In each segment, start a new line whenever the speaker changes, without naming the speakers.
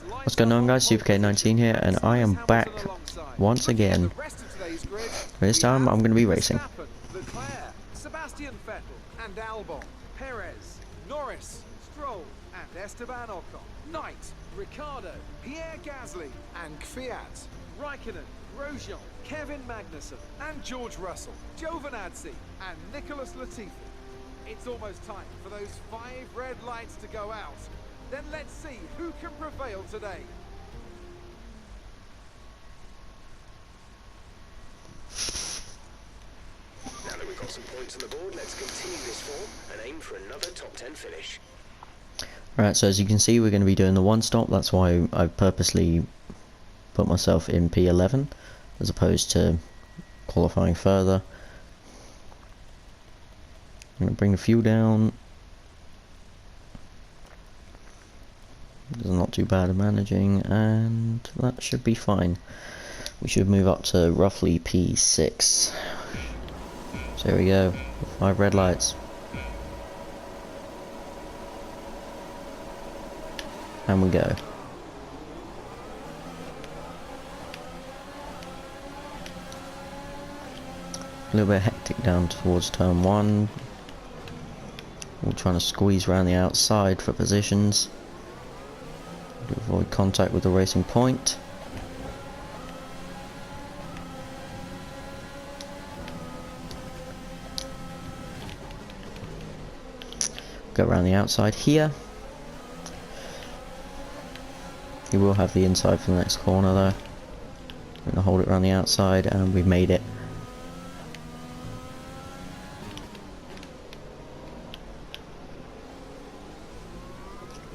What's going on, guys? SuperK19 here, and I am back once again. This time I'm going to be racing.
Leclerc, Sebastian Vettel and Albon, Perez, Norris, Stroll and Esteban Ocon, Knight, Ricciardo, Pierre Gasly and Kvyat, Raikkonen, Grosjean, Kevin Magnussen and George Russell, Giovinazzi and Nicholas Latifi. It's almost time for those 5 red lights to go out. Then let's see who can prevail today.
Now that we've got some points on the board, let's continue this form and aim for another top 10 finish.
Right, so as you can see, we're going to be doing the one stop. That's why I purposely put myself in P11 as opposed to qualifying further. I'm going to bring the fuel down. It's not too bad at managing, and that should be fine. We should move up to roughly P6. So here we go, 5 red lights. And we go. A little bit hectic down towards turn 1. We're trying to squeeze around the outside for positions to avoid contact with the racing point. Go around the outside here. You will have the inside for the next corner though. I'm going to hold it around the outside, and we've made it.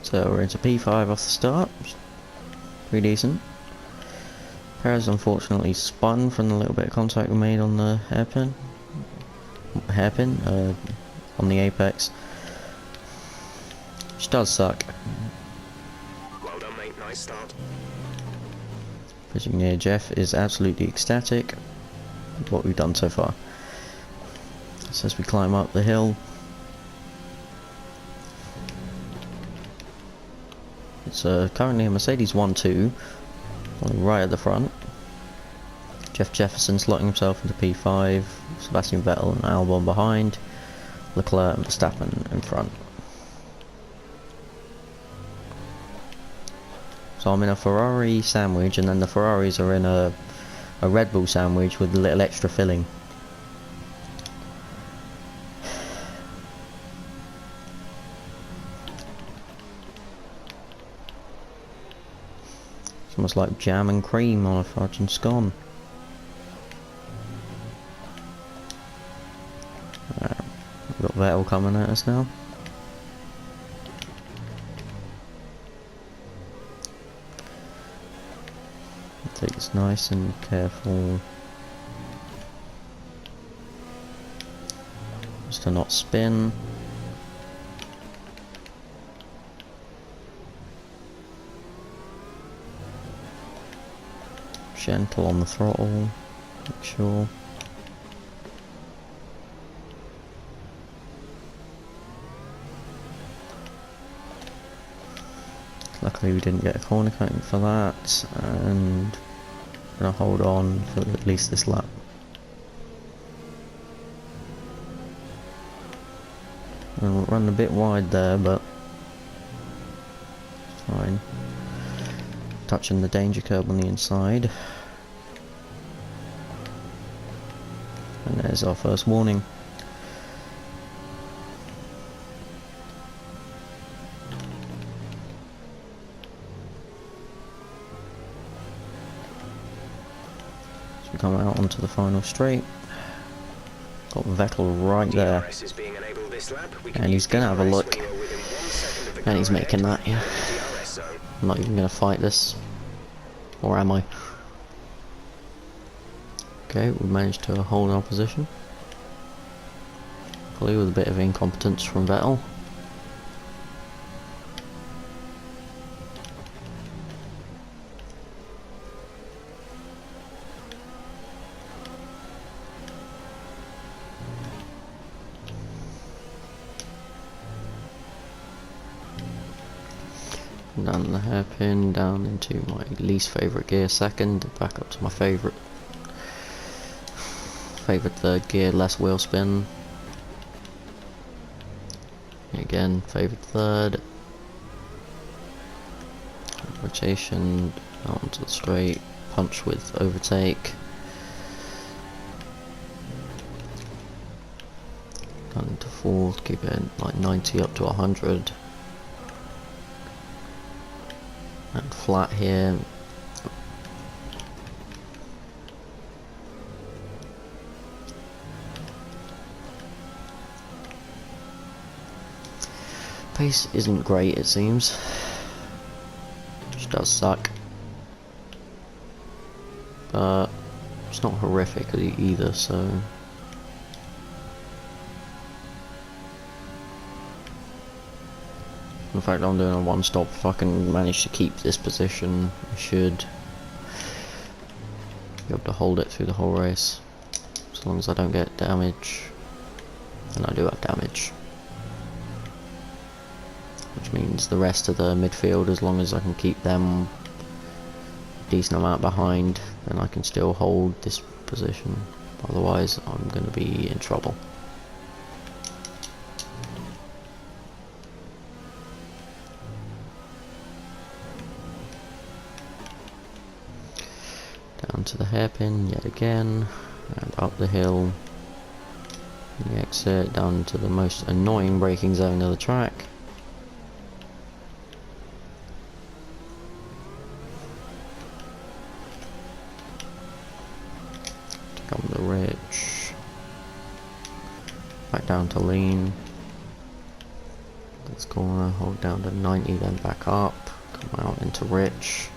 So we're into P5 off the start. Pretty decent. Perez unfortunately spun from the little bit of contact we made on the hairpin. On the apex. Which does suck.
Well done, mate. Nice start.
Pitching near Jeff is absolutely ecstatic with what we've done so far. So as we climb up the hill, it's currently a Mercedes 1-2, right at the front. Jeff Jefferson slotting himself into P5, Sebastian Vettel and Albon behind, Leclerc and Verstappen in front. So I'm in a Ferrari sandwich, and then the Ferraris are in a Red Bull sandwich with a little extra filling. It's almost like jam and cream on a fudge and scone. We've got Vettel coming at us now. Take this nice and careful, just to not spin. Gentle on the throttle, make sure. Luckily we didn't get a corner cutting for that, and I'm gonna hold on for at least this lap. I'll run a bit wide there, but it's fine. Touching the danger curb on the inside. And there's our first warning. So we come out onto the final straight. Got Vettel right there. And he's gonna have a look. And he's making that, yeah. I'm not even gonna fight this. Or am I? Okay, we managed to hold our position. Probably with a bit of incompetence from Vettel. Down the hairpin, down into my least favourite gear second, back up to my favourite third gear, less wheel spin. Again, favourite third. Rotation, out onto the straight, punch with overtake. Down into fourth, keep it like 90 up to 100. And flat here. Pace isn't great, it seems. Which does suck. But it's not horrific either, so. In fact, I'm doing a one stop. If I can manage to keep this position, I should be able to hold it through the whole race. As long as I don't get damage. And I do have damage. Which means the rest of the midfield, as long as I can keep them a decent amount behind, then I can still hold this position. Otherwise, I'm going to be in trouble. Down to the hairpin yet again, and up the hill, the exit, down to the most annoying braking zone of the track. Come the ridge, back down to lean, this corner, hold down to 90, then back up, come out into rich.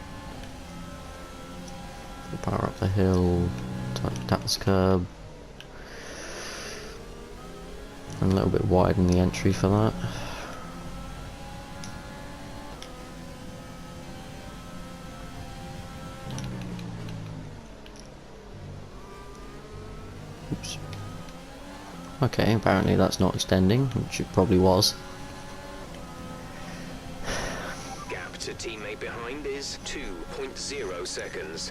Power up the hill, tap this curb, and a little bit widen the entry for that. Oops. Okay, apparently that's not extending, which it probably was.
Gap to teammate behind is 2.0 seconds.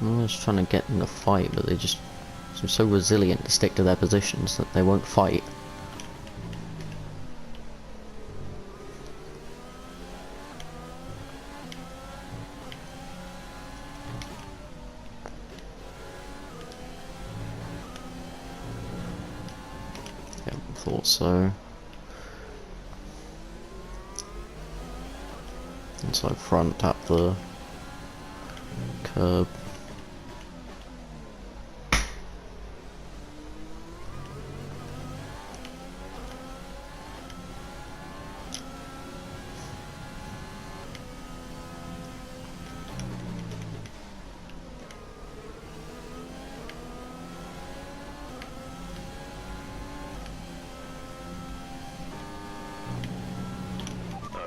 I'm just trying to get them to fight, but they just seem so resilient to stick to their positions that they won't fight. Yep, thought so. Inside front, tap the curb.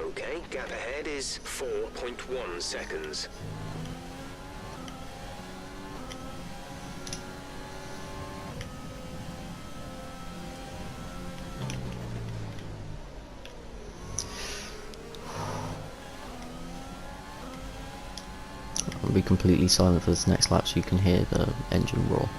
Okay, gap ahead is 4.1 seconds.
I'll be completely silent for this next lap so you can hear the engine roar.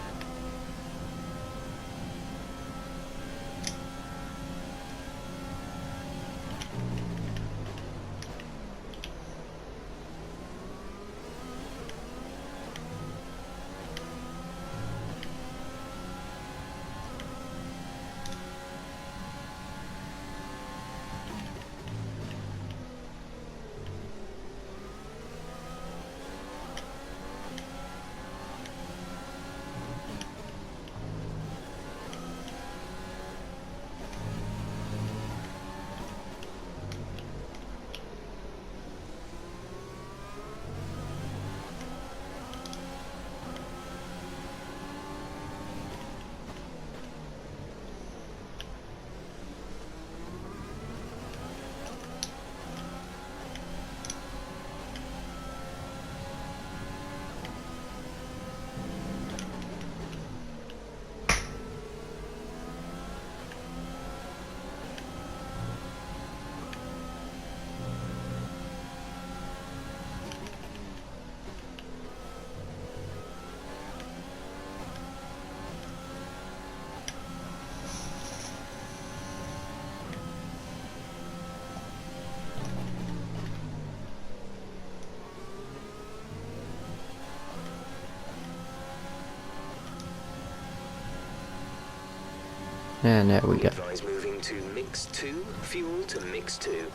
And there we go.
Advise moving to mix 2, fuel to mix 2.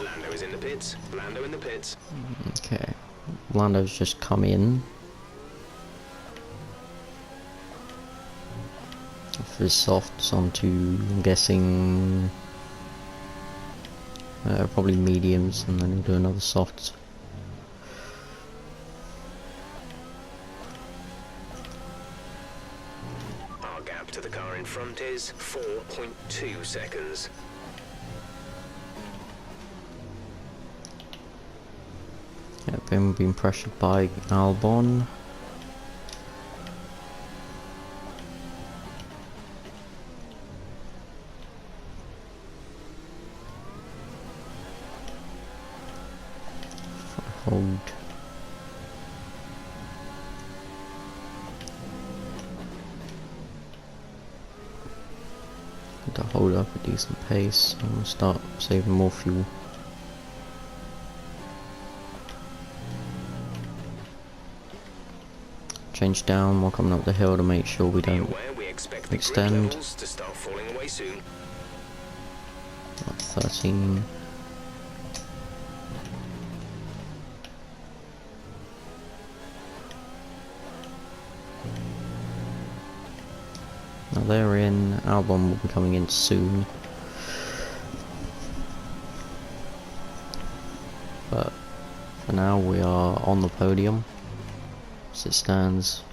Lando is in the pits. Lando in the pits.
Okay. Lando's just come in. Off his softs onto, I'm guessing, probably mediums, and then he'll do another soft.
Our gap to the car in front is 4.2 seconds.
Yep, him being pressured by Albon. Hold. To hold up a decent pace and we'll start saving more fuel. Change down while coming up the hill to make sure we don't extend.
To start falling away soon.
13. Now they're in, Albon will be coming in soon. But for now we are on the podium as it stands.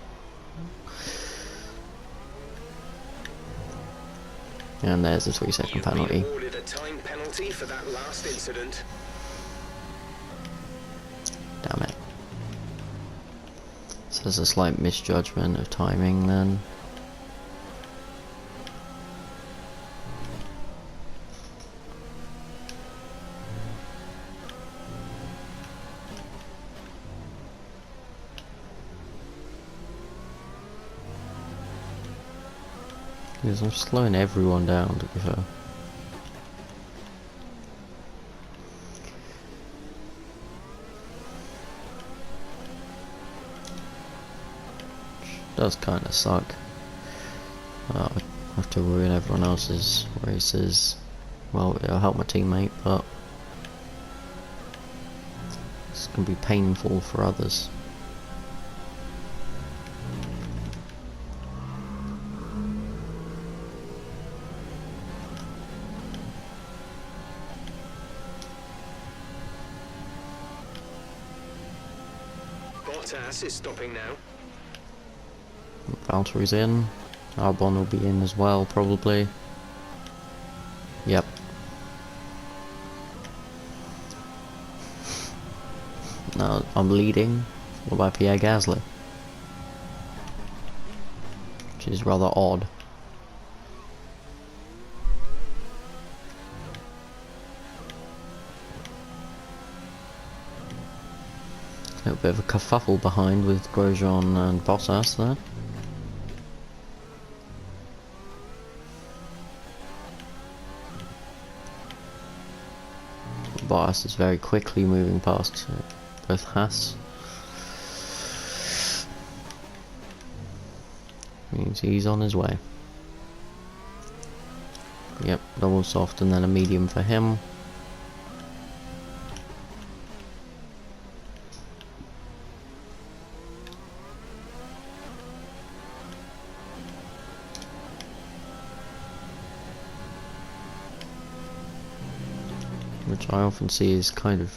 And there's a 3-second penalty.
Awarded a time penalty for that last incident.
Damn it. So there's a slight misjudgment of timing then. Because I'm slowing everyone down, to be fair. Which does kind of suck. I have to ruin everyone else's races. Well, it'll help my teammate, but it's going to be painful for others.
Bottas is stopping now.
Valtteri's in. Albon will be in as well, probably. Yep. Now I'm leading. What about Pierre Gasly? Which is rather odd. A little bit of a kerfuffle behind with Grosjean and Bottas there. Bottas is very quickly moving past both Haas. Means he's on his way. Yep, double soft and then a medium for him. Which I often see is kind of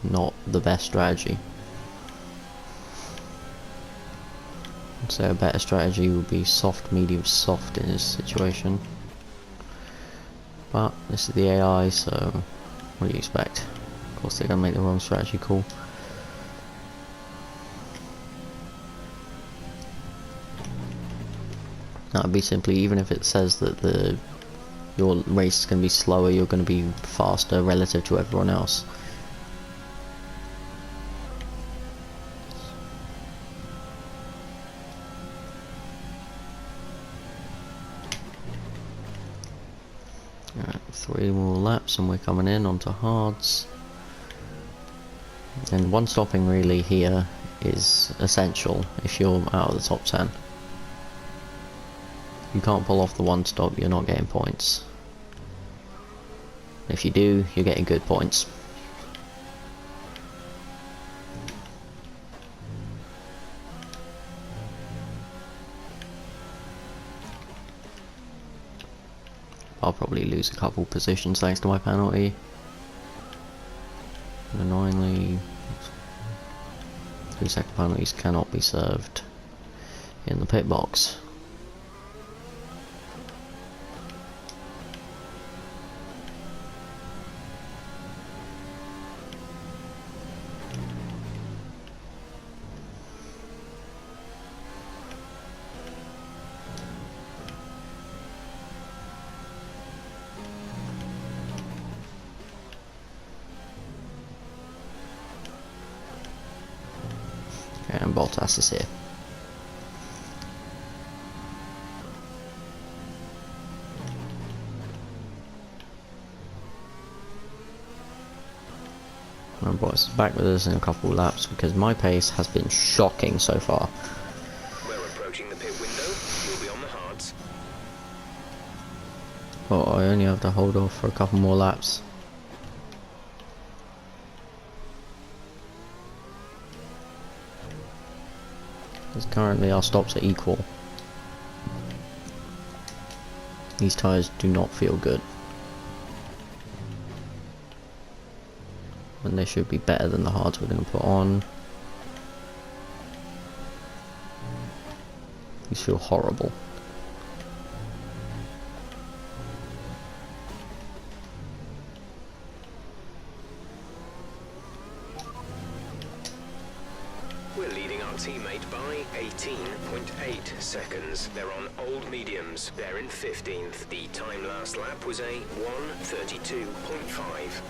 not the best strategy. I'd say a better strategy would be soft, medium, soft in this situation. But this is the AI, so what do you expect? Of course they're going to make the wrong strategy call. That would be simply, even if it says that your race is going to be slower, you're going to be faster relative to everyone else. Alright, 3 more laps and we're coming in onto hards. And one stopping really here is essential if you're out of the top 10. you can't pull off the one stop, you're not getting points. If you do, you're getting good points. I'll probably lose a couple positions thanks to my penalty. Annoyingly, 2-second penalties cannot be served in the pit box. And Bottas is here. And Bottas is back with us in a couple of laps because my pace has been shocking so far.
We're approaching the pit window. You'll be on the hards.
But I only have to hold off for a couple more laps. Because currently our stops are equal. These tyres do not feel good. And they should be better than the hards we're going to put on. These feel horrible.
We're leading our teammate by 18.8 seconds. They're on old mediums. They're in 15th. The time last lap was a 1:32.5.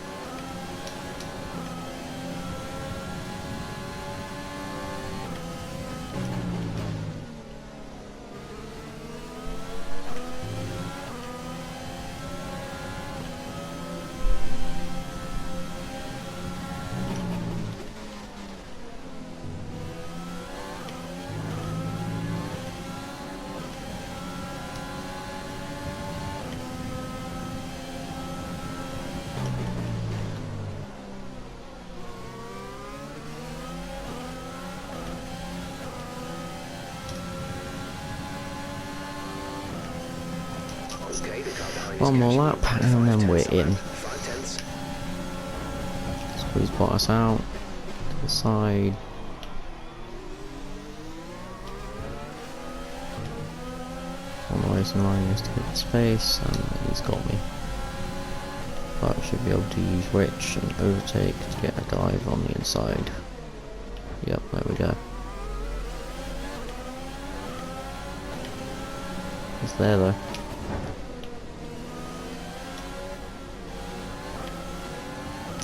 Okay, the car behind
One more
is
lap
catching
and then
5
we're
tenths of a
in.
lap. 5 tenths.
Squeeze Bottas out to the side. On the racing line just to get the space, and he's got me. But I should be able to use Rich and overtake to get a dive on the inside. Yep, there we go. He's there though.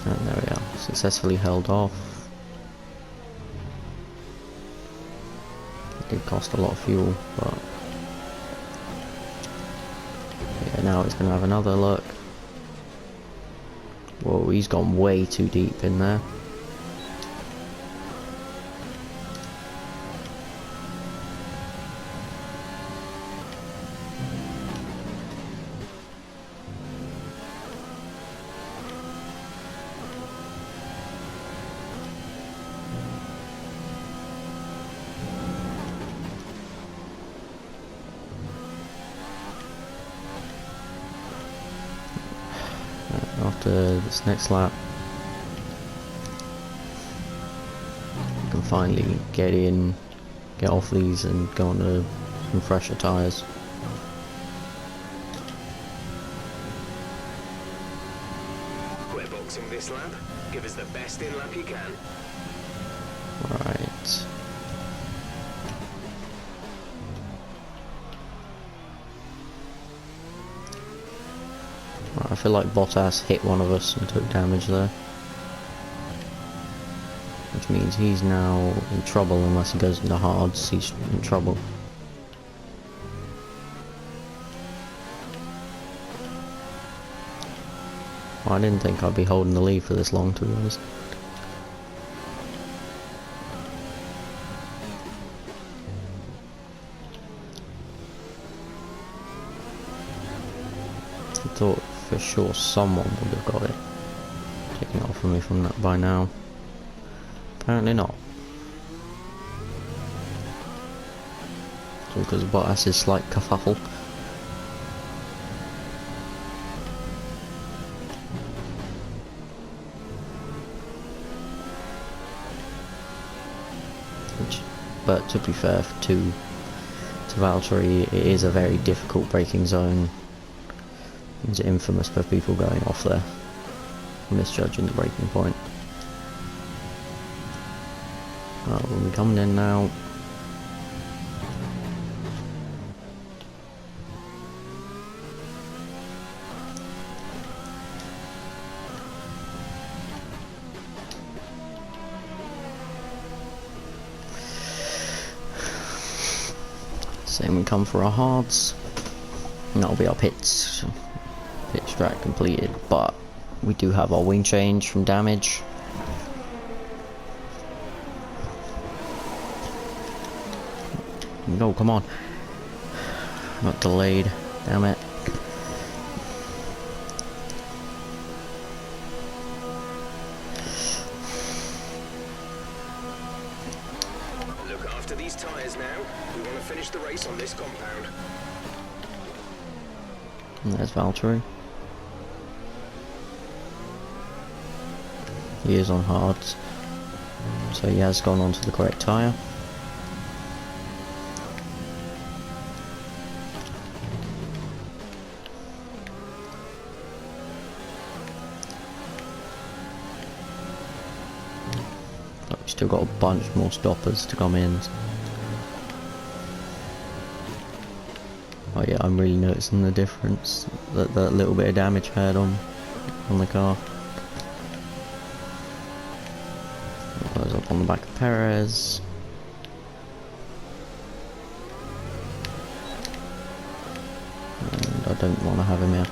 And there we are, successfully held off. It did cost a lot of fuel, but yeah, now it's going to have another look. Whoa, he's gone way too deep in there. After this next lap, you can finally get in, get off these and go on to some fresher tyres.
We're boxing this lap. Give us the best in lap you can.
Right. I feel like Bottas hit one of us and took damage there. Which means he's now in trouble unless he goes into hards, he's in trouble. Well, I didn't think I'd be holding the lead for this long, to be honest. I thought for sure someone would have got it. Taking it off of me from that by now. Apparently not. It's all because of Bottas's slight kerfuffle. But to be fair to Valtteri, it is a very difficult braking zone. It's infamous for people going off there, misjudging the braking point. Well, we're coming in now. Same we come for our hards. And that'll be our pits. Pit strat completed, but we do have our wing change from damage. No, come on. Not delayed, damn it.
Look after these tyres now. We want to finish the race on this compound.
And there's Valtteri. He is on hards, so he has gone onto the correct tyre. But we've still got a bunch more stoppers to come in. Oh yeah, I'm really noticing the difference that that little bit of damage had on the car. Goes up on the back of Perez. And I don't want to have him here.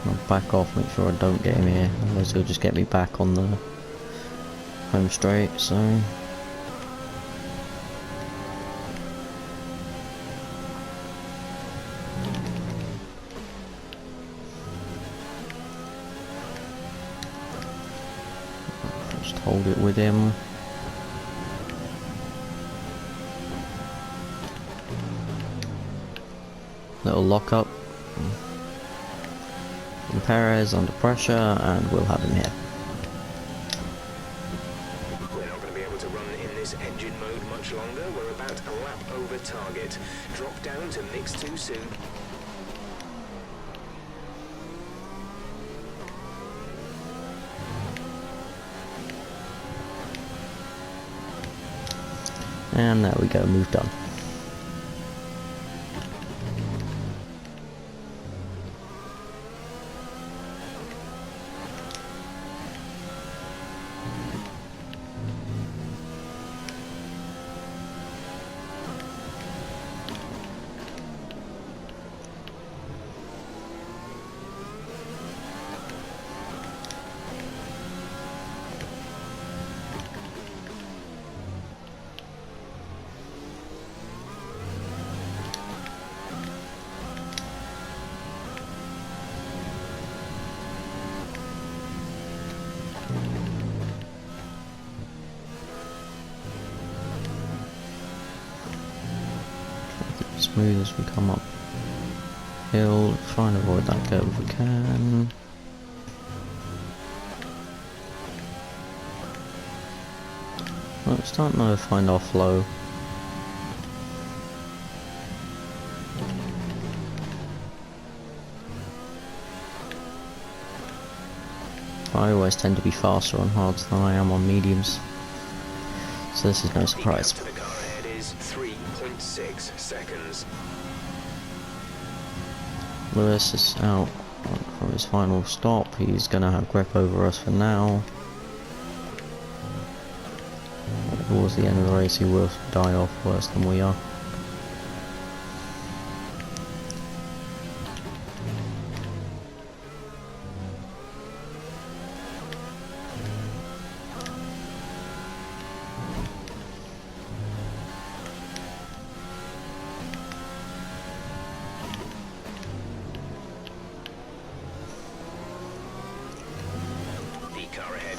I'll back off, make sure I don't get him here, otherwise he'll just get me back on the home straight, so... Just hold it with him. Little lock up. And Perez under pressure, and we'll have him here.
We're not going to be able to run in this engine mode much longer. We're about a lap over target. Drop down to mix too soon.
And there we go, move done. Smooth as we come up hill, try and avoid that curve if we can. Well, it's starting to find our flow. I always tend to be faster on hards than I am on mediums, so this is no surprise.
The car ahead is 3.6 seconds.
Lewis is out from his final stop. He's going to have grip over us for now. Towards the end of the race he will die off worse than we are.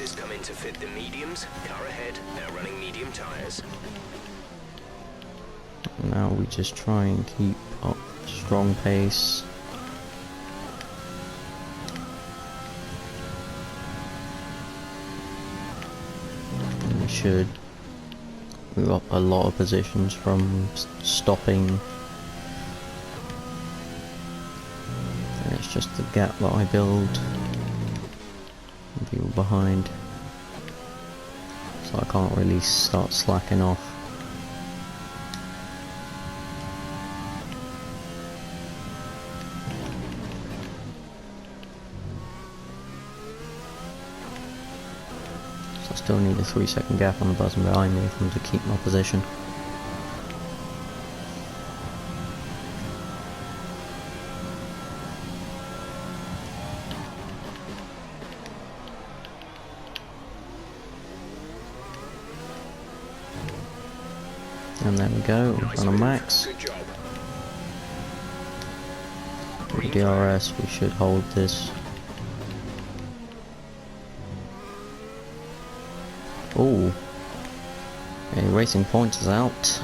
has come in to fit the mediums. Car ahead, now running medium tyres.
Now we just try and keep up strong pace. And we should move up a lot of positions from stopping. And it's just the gap that I build and people behind. So I can't really start slacking off. I still need a 3-second gap on the button behind me for them to keep my position. And there we go, on a max.
Good job.
With DRS we should hold this. Oh, okay, Racing Points is out.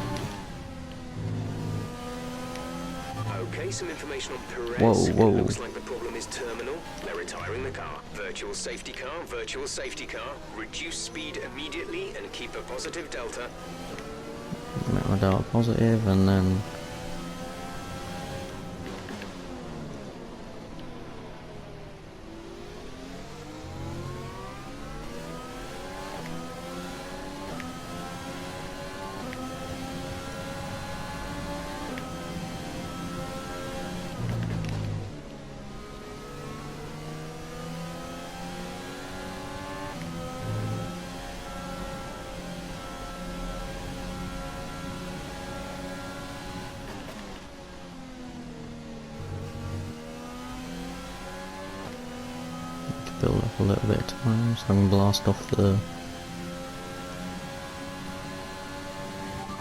Okay, some information on Perez.
Whoa, whoa.
It looks like the problem is terminal. They're retiring the car. Virtual safety car, virtual safety car. Reduce speed immediately and keep a positive delta.
Make my data positive and then build up a little bit of time so I can blast off the...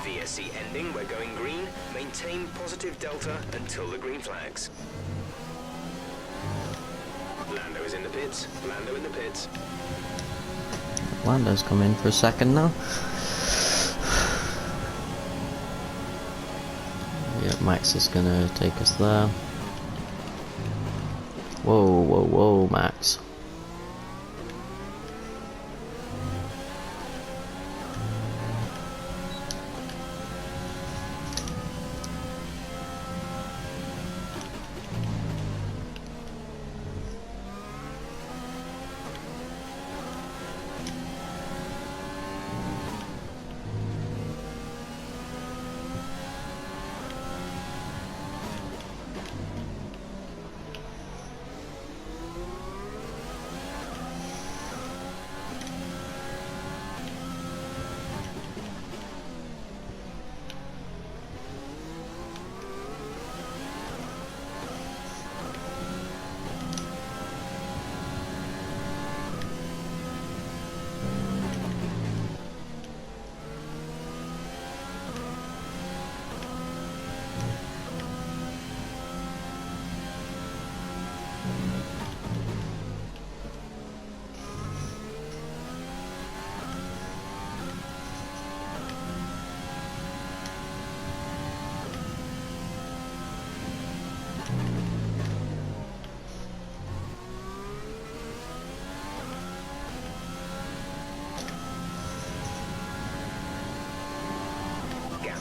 VSC ending, we're going green. Maintain positive delta until the green flags. Lando is in the pits. Lando in the pits.
Lando's come in for a second now. Yeah, Max is gonna take us there. Whoa, whoa, whoa, Max.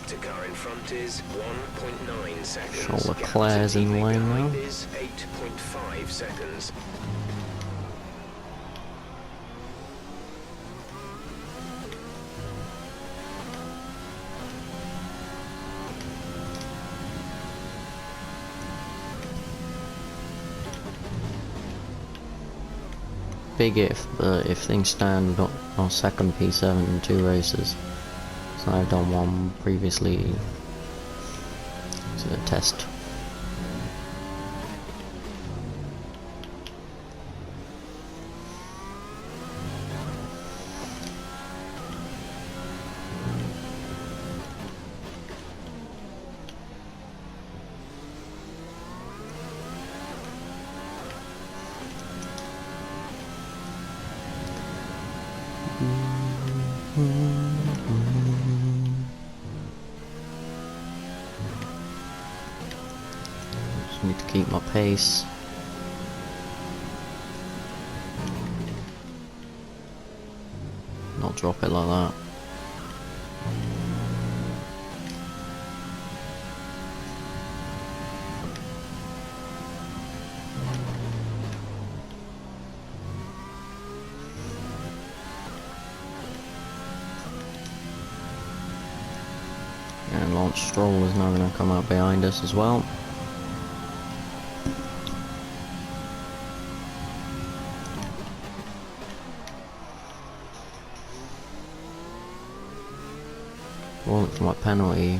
To car in front is 1.9 seconds.
Sure, Leclerc's in lane now.
Is 8.5 seconds.
Big if, but if things stand, on second P7 in 2 races. So I've done one previously to test. Need to keep my pace. Not drop it like that. And Lance Stroll is now going to come out behind us as well. Well, for my penalty.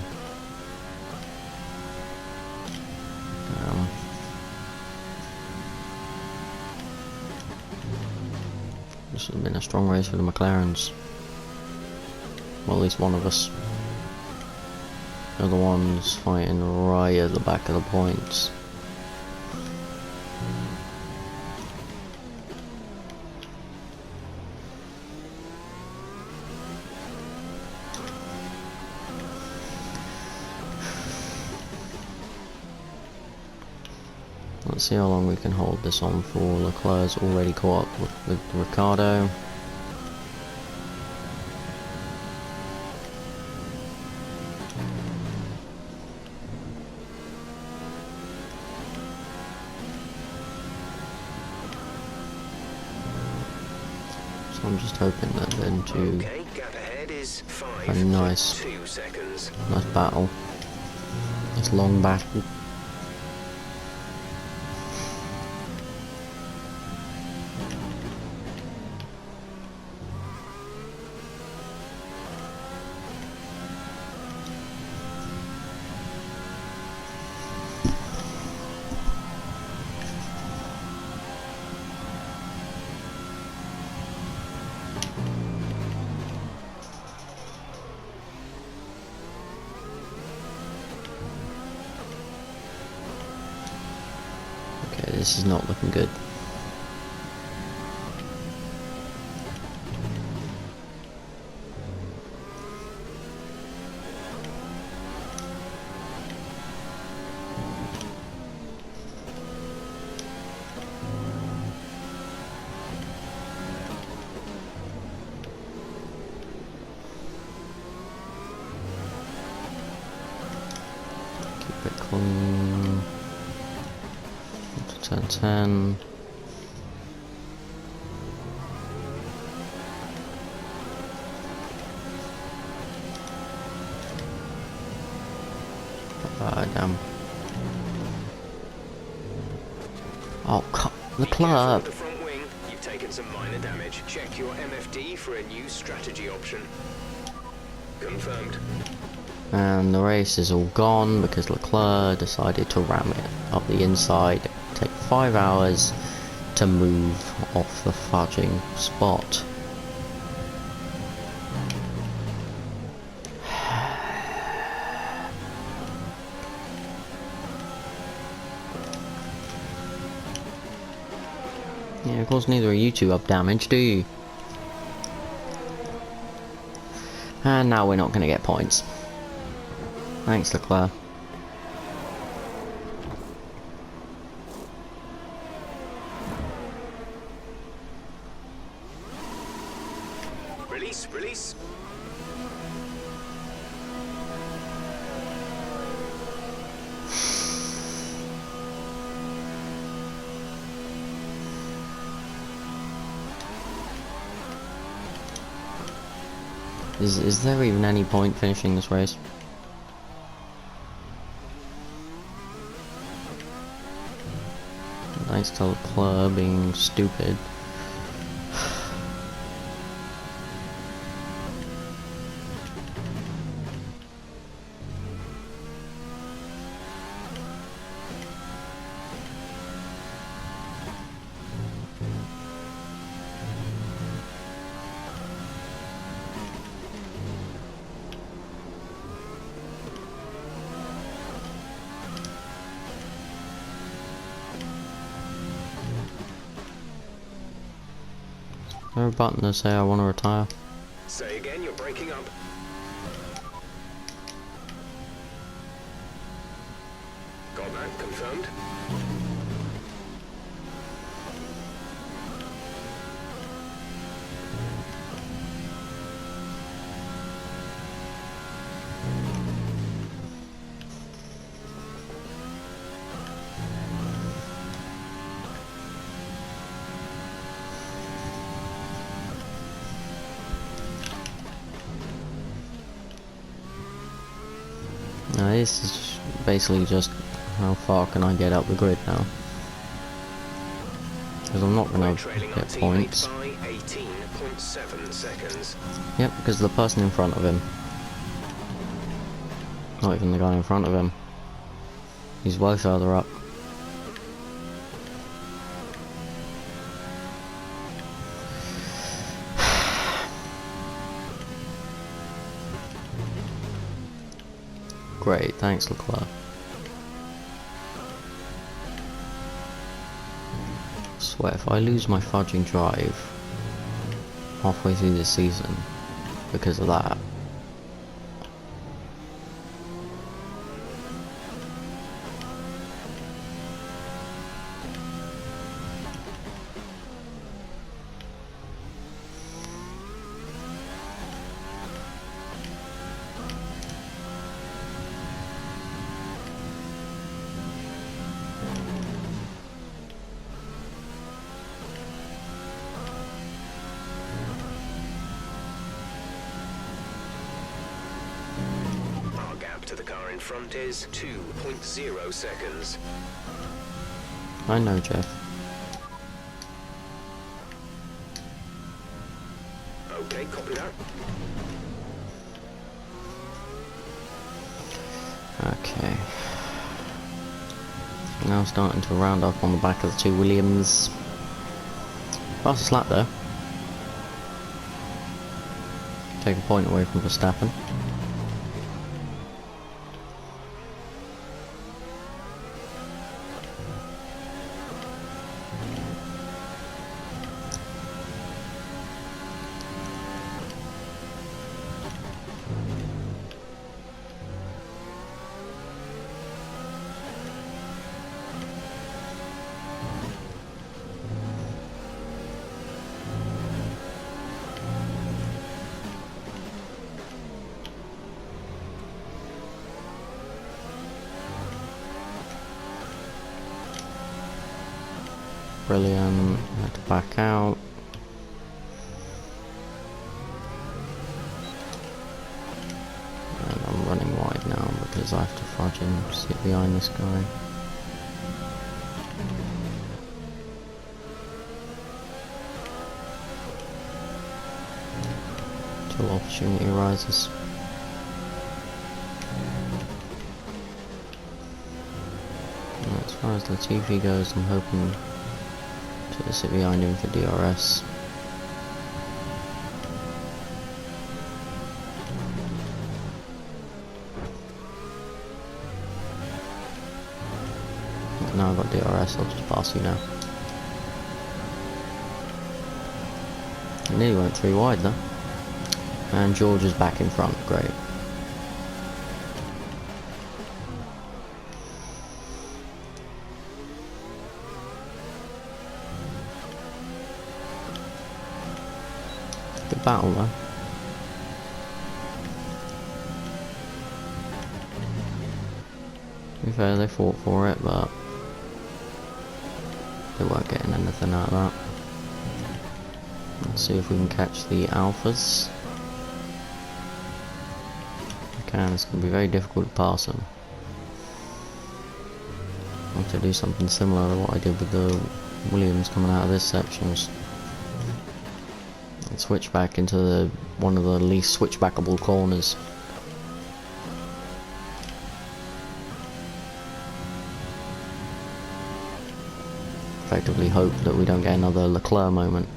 This has been a strong race for the McLarens. Well, at least one of us. The other one's fighting right at the back of the points. Let's see how long we can hold this on for. Leclerc's already caught up with Ricciardo. So I'm just hoping that then to
gap ahead is
a nice battle. This long battle. This is not looking good. Keep it clean. 10-10. Damn. Oh, Leclerc.
The front wing, you've taken some minor damage. Check your MFD for a new strategy option. Confirmed.
And the race is all gone because Leclerc decided to ram it up the inside. Take 5 hours to move off the fudging spot. Yeah, of course neither of you two have damage, do you? And now we're not going to get points. Thanks, Leclerc.
Release.
Is there even any point finishing this race? Thanks to Leclerc being stupid. Is there a button to say I want to retire?
Say again, you're breaking up. Got that? lap confirmed.
Now this is basically just how far can I get up the grid now. Because I'm not going to get points.
By 18.7 seconds.
Yep, because the person in front of him. Not even the guy in front of him. He's way further up. Great, thanks Leclerc. I swear, if I lose my fudging drive halfway through this season because of that,
Our gap to the car in front is 2.0 seconds.
I know, Jeff.
Okay, copy that.
Okay. Now starting to round up on the back of the two Williams. Fastest lap there. Take a point away from Verstappen. Brilliant. Had to back out. And I'm running wide now because I have to fudge and sit behind this guy. Till opportunity arises. And as far as the TV goes, I'm hoping to sit behind him for DRS. Now I've got DRS, I'll just pass you now. I nearly went 3 wide though. And George is back in front, great. Good battle though. To be fair, they fought for it, but they weren't getting anything out of that. Let's see if we can catch the Alphas. We can, it's going to be very difficult to pass them. I have to do something similar to what I did with the Williams coming out of this section. Just switch back into one of the least switchbackable corners. Effectively hope that we don't get another Leclerc moment.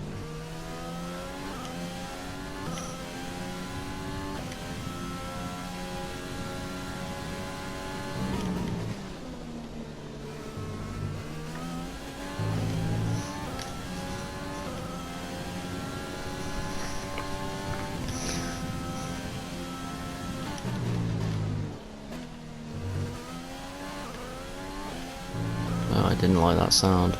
didn't like that sound.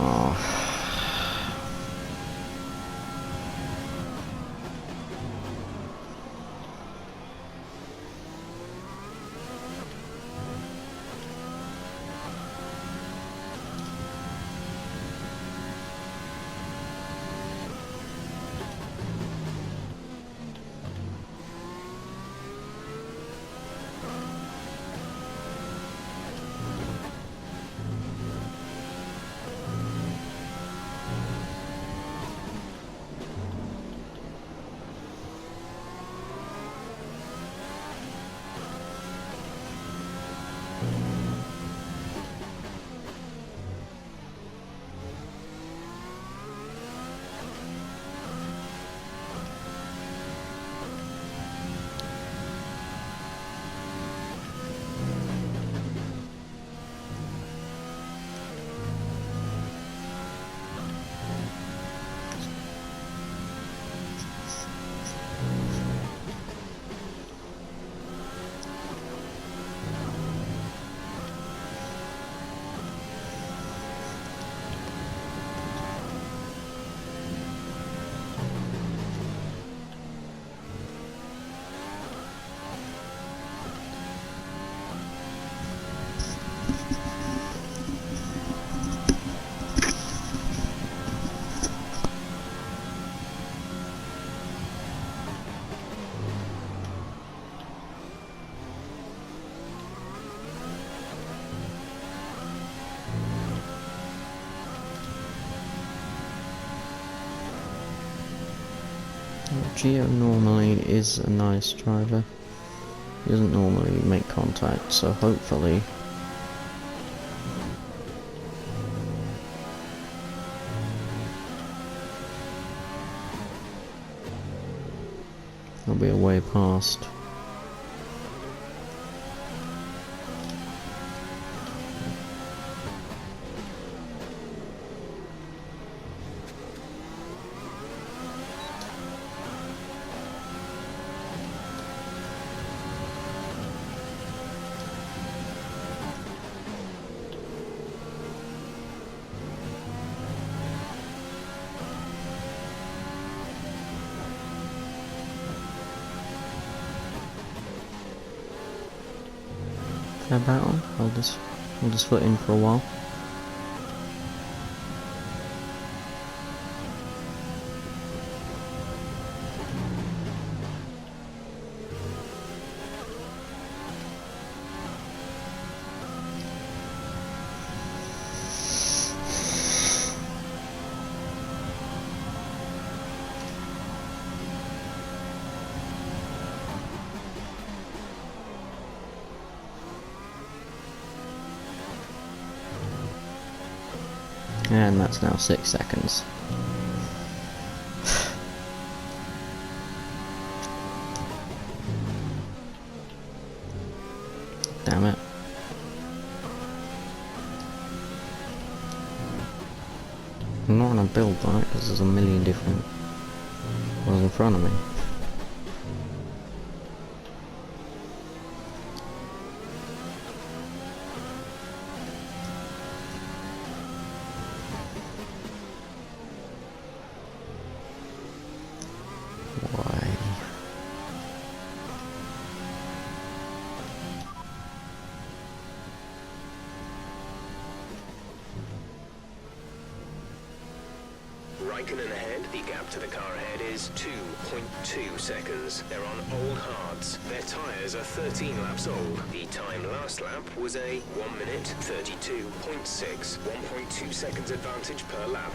Oh. Gio normally is a nice driver. He doesn't normally make contact, so hopefully he'll be a way past. Fair battle. Hold this foot in for a while. And that's now 6 seconds. Damn it. I'm not gonna build that because there's a million different ones in front of me. Why?
Raikkonen ahead. The gap to the car ahead is 2.2 seconds. They're on old hards. Their tyres are 13 laps old. The time last lap was a 1 minute 32.6. 1.2 seconds advantage per lap.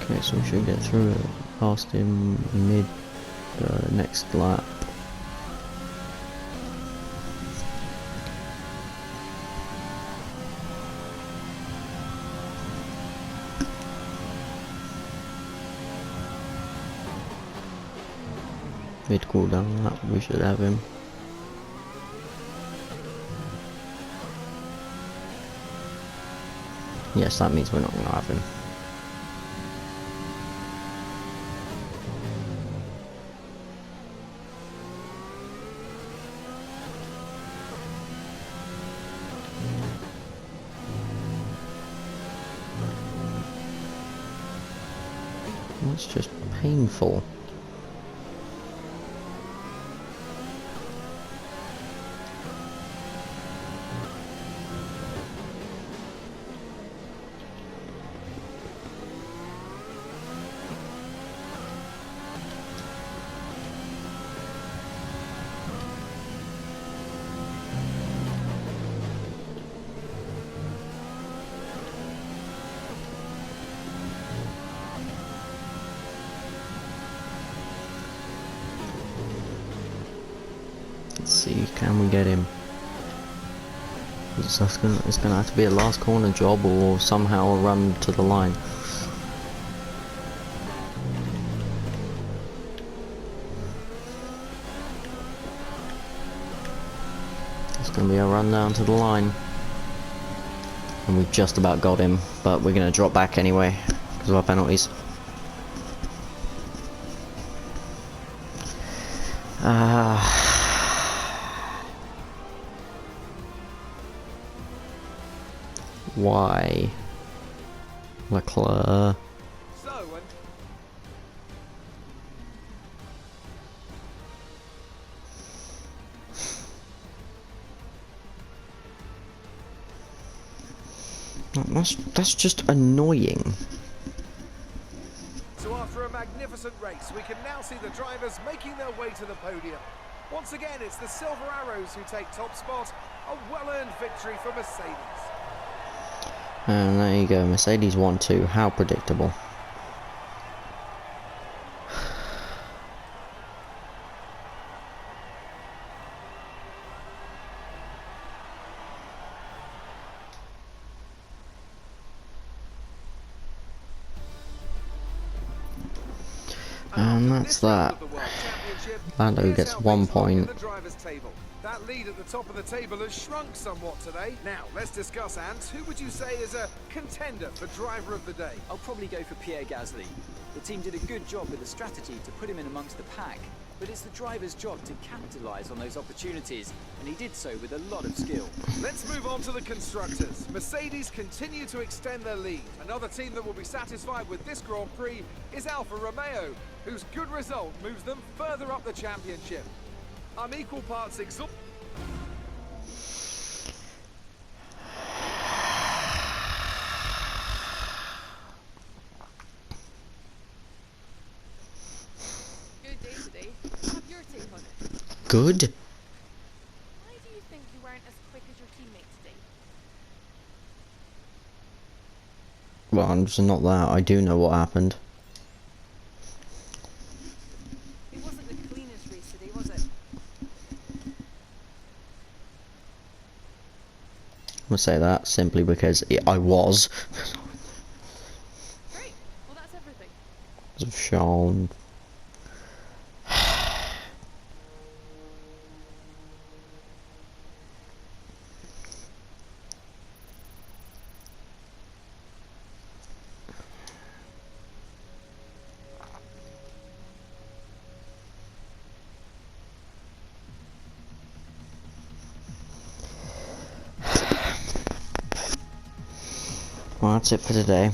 Okay, so we should get through it past him mid next lap. Mid cooldown lap, we should have him. Yes, that means we're not going to have him. That's just painful. Let's see, can we get him? It's gonna have to be a last corner job or somehow a run to the line. It's gonna be a run down to the line. And we've just about got him, but we're gonna drop back anyway because of our penalties. Why? Leclerc.
So,
That's just annoying.
so after a magnificent race, we can now see the drivers making their way to the podium. Once again, it's the Silver Arrows who take top spot. A well-earned victory for Mercedes.
And there you go, Mercedes 1-2, how predictable. And that's that. Lando gets 1 point.
That lead at the top of the table has shrunk somewhat today. Now, let's discuss, Ant. Who would you say is a contender for driver of the day?
I'll probably go for Pierre Gasly. The team did a good job with the strategy to put him in amongst the pack, but it's the driver's job to capitalise on those opportunities, and he did so with a lot of skill.
Let's move on to the constructors. Mercedes continue to extend their lead. Another team that will be satisfied with this Grand Prix is Alfa Romeo, whose good result moves them further up the championship. I'm equal parts exhausted.
Good day today. Have your take on it.
Good?
Why do you think you weren't as quick as your teammate today?
Well, it's not that. I do know what happened.
It wasn't the cleanest race today, was it?
I'm gonna say that simply because I was.
Great. Well, that's everything.
Because of Sean. Well, that's it for today.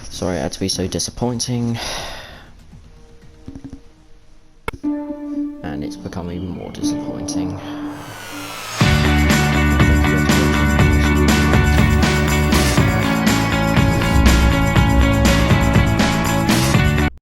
Sorry it had to be so disappointing. And it's become even more disappointing.